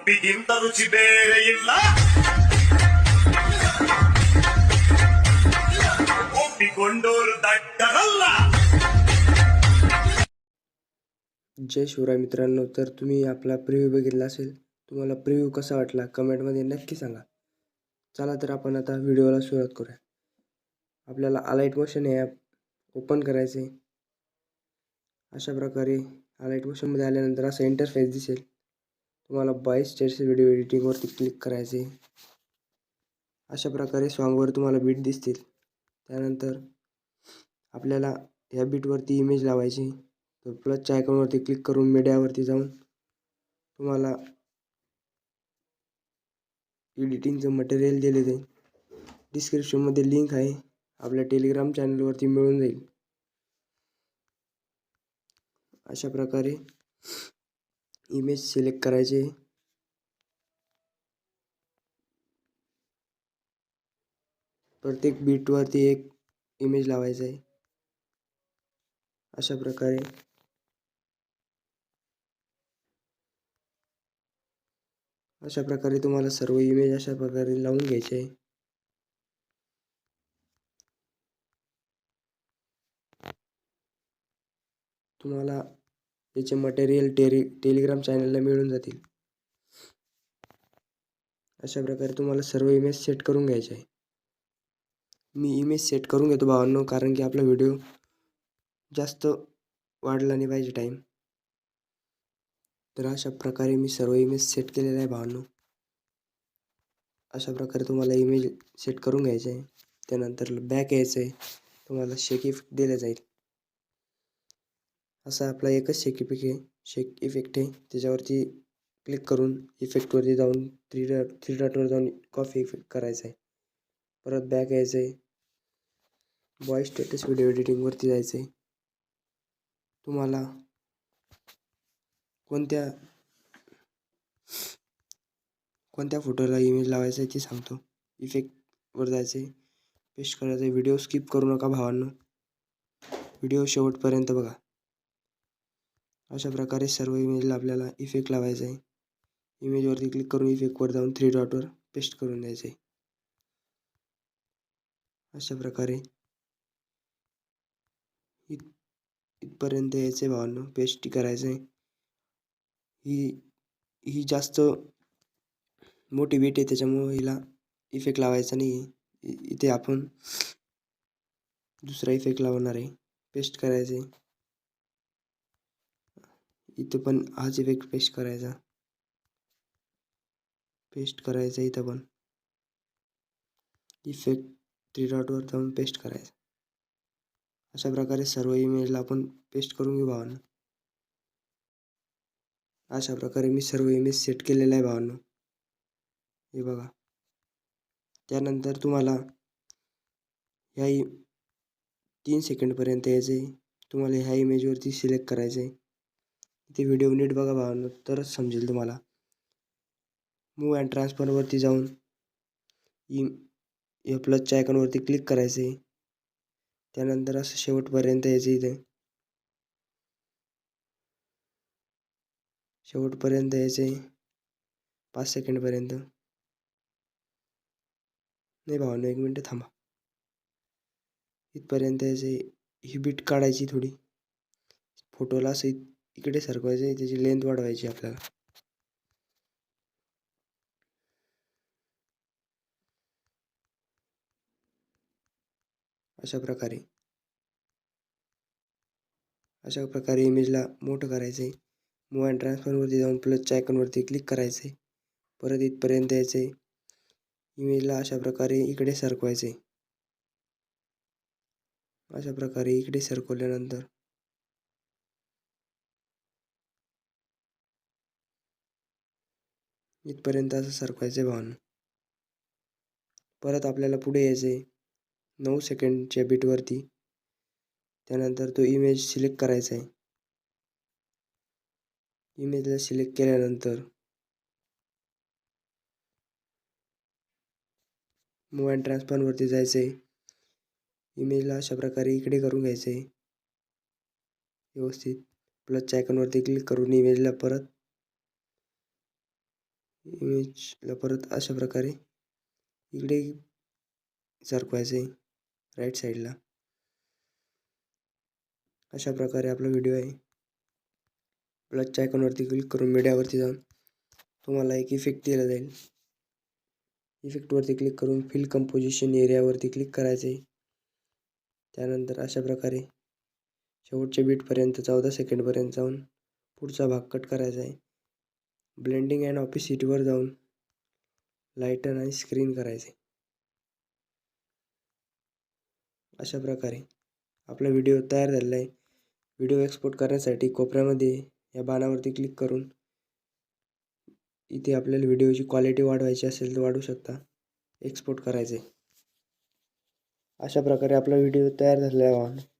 ಉಪ್ಪಿಗಿಂತ ರುಚಿ ಬೇರೆ ಇಲ್ಲ ಒಪ್ಪಿಕೊಂಡೋರು ದಡ್ಡರಲ್ಲ. जय शिवराय मित्रांनो, तर तुम्ही आपला प्रिव्ह्यू बघितला असेल. तुम्हाला प्रिव्ह्यू कसा वाटला कमेंटमध्ये नक्की सांगा. चला तर आपण आता व्हिडिओला सुरुवात करूया. आपल्याला अलाइट मोशन हे ॲप ओपन करायचे. अशा प्रकारे अलाइट मोशनमध्ये आल्यानंतर असा इंटरफेस दिसेल. तुम्हाला 22 स्टेट्स व्हिडिओ एडिटिंगवरती क्लिक करायचे. अशा प्रकारे सॉन्गवर तुम्हाला बीट दिसतील. त्यानंतर आपल्याला ह्या बीटवरती इमेज लावायची. तर प्लसच्या आयकॉनवरती क्लिक करून मीडियावरती जाऊन तुम्हाला एडिटिंगचं मटेरियल दिले जाईल. डिस्क्रिप्शनमध्ये लिंक आहे, आपल्या टेलिग्राम चॅनलवरती मिळून जाईल. अशा प्रकारे इमेज सिलेक्ट करायचे. प्रत्येक बीटवरती एक इमेज लावायचा आहे. अशा प्रकारे तुम्हाला सर्व इमेज अशा प्रकारे लावून घ्यायचे आहे. तुम्हाला याचे मटेरियल टेलिग्राम चॅनलला मिळून जातील. अशा प्रकारे तुम्हाला सर्व इमेज सेट करून घ्यायचे आहे. मी इमेज सेट करून घेतो भावांनो, कारण की आपला व्हिडिओ जास्त वाढला नाही पाहिजे टाईम. तर अशा प्रकारे मी सर्व इमेज सेट केलेले आहे भावांनो. अशा प्रकारे तुम्हाला इमेज सेट करून घ्यायचे आहे. त्यानंतर बॅक यायचं आहे. तुम्हाला शेक इफेक्ट दिला जाईल. असा आपला एकच शेक इफेक्ट आहे. त्याच्यावरती क्लिक करून इफेक्टवरती जाऊन थ्री डॉटवर जाऊन कॉपी इफेक्ट करायचा आहे. परत बॅक यायचं आहे. बॉय स्टेटस व्हिडिओ एडिटिंगवरती जायचं आहे. तुम्हाला कोणत्या फोटोला इमेज लावायचं आहे ते सांगतो. इफेक्टवर जायचं आहे, पेस्ट करायचं आहे. व्हिडिओ स्किप करू नका भावांनो, व्हिडिओ शेवटपर्यंत बघा. अशा प्रकारे सर्व इमेजला आपल्याला इफेक्ट लावायचा आहे. इमेजवरती क्लिक करून इफेक्टवर जाऊन थ्री डॉटवर पेस्ट करून द्यायचं आहे. अशा प्रकारे इथपर्यंत यायचं आहे भावांनो, पेस्ट करायचं आहे. ही जास्त मोठी बीट आहे, त्याच्यामुळे हिला इफेक्ट लावायचा नाही. इथे आपण दुसरा इफेक्ट लावणार आहे. पेस्ट करायचे. इथं पण हाच इफेक्ट पेस्ट करायचा. इथं पण इफेक्ट थ्री डॉटवर जाऊन पेस्ट करायचा. अशा प्रकारे सर्व इमेजला आपण पेस्ट करून घेऊ भावांनो. अशा प्रकारे मी सर्व इमेज सेट केलेला आहे भावांनो, हे बघा. त्यानंतर तुम्हाला ह्या 3 सेकंडपर्यंत यायचं आहे. तुम्हाला ह्या इमेजवरती सिलेक्ट करायचं आहे. इथे व्हिडिओ नीट बघा भावांनो, तरच समजेल तुम्हाला. मूव्ह अँड ट्रान्सफरवरती जाऊन या प्लसच्या आयकॉनवरती क्लिक करायचं आहे. त्यानंतर असं शेवटपर्यंत यायचं. इथे शेवटपर्यंत यायचं आहे, 5 सेकंडपर्यंत. नाही भावांनो, 1 मिनटं थांबा. इथपर्यंत यायचं आहे. ही बीट काढायची थोडी, फोटोला असं इकडे सरकवायचं आहे. त्याची लेंथ वाढवायची आपल्याला. अशा प्रकारे इमेजला मोठं करायचं आहे. मूव्ह अँड ट्रान्सफरवरती जाऊन प्लसच्या आयकॉनवरती क्लिक करायचं आहे. परत इथपर्यंत यायचं आहे. इमेजला अशा प्रकारे इकडे सरकवायचं आहे. अशा प्रकारे इकडे सरकवल्यानंतर इथपर्यंत असं सरकवायचं आहे भावांनो. परत आपल्याला पुढे यायचं आहे 9 सेकंडच्या बीटवरती. त्यानंतर तो इमेज सिलेक्ट करायचा आहे. इमेजला सिलेक्ट केल्यानंतर मूव्ह अँड ट्रान्सफरवरती जायचं आहे. इमेजला अशा प्रकारे इकडे करून घ्यायचं आहे व्यवस्थित. प्लसच्या आयकॉनवरती क्लिक करून इमेजला परत इमेजला परत अशा प्रकारे इकडे सरकवायचं आहे राईट साईडला. अशा प्रकारे आपला व्हिडिओ आहे. प्लसच्या आयकॉनवरती क्लिक करून मीडियावरती जाऊन तुम्हाला एक इफेक्ट दिला जाईल. इफेक्टवरती क्लिक करून फिल कंपोजिशन एरियावरती क्लिक करायचं आहे. त्यानंतर अशा प्रकारे शेवटच्या बीटपर्यंत 14 सेकंडपर्यंत जाऊन पुढचा भाग कट करायचा आहे. ब्लेंडिंग अँड ऑपेसिटीवर जाऊन लाईटन आणि स्क्रीन करायचे. अशा प्रकारे आपला व्हिडिओ तयार झालेला आहे. व्हिडिओ एक्सपोर्ट करण्यासाठी कोपऱ्यामध्ये या बाणावरती क्लिक करून इथे आपल्याला व्हिडिओची क्वालिटी वाढवायची असेल तर वाढवू शकता. एक्सपोर्ट करायचे. अशा प्रकारे आपला व्हिडिओ तयार झालेला आहे.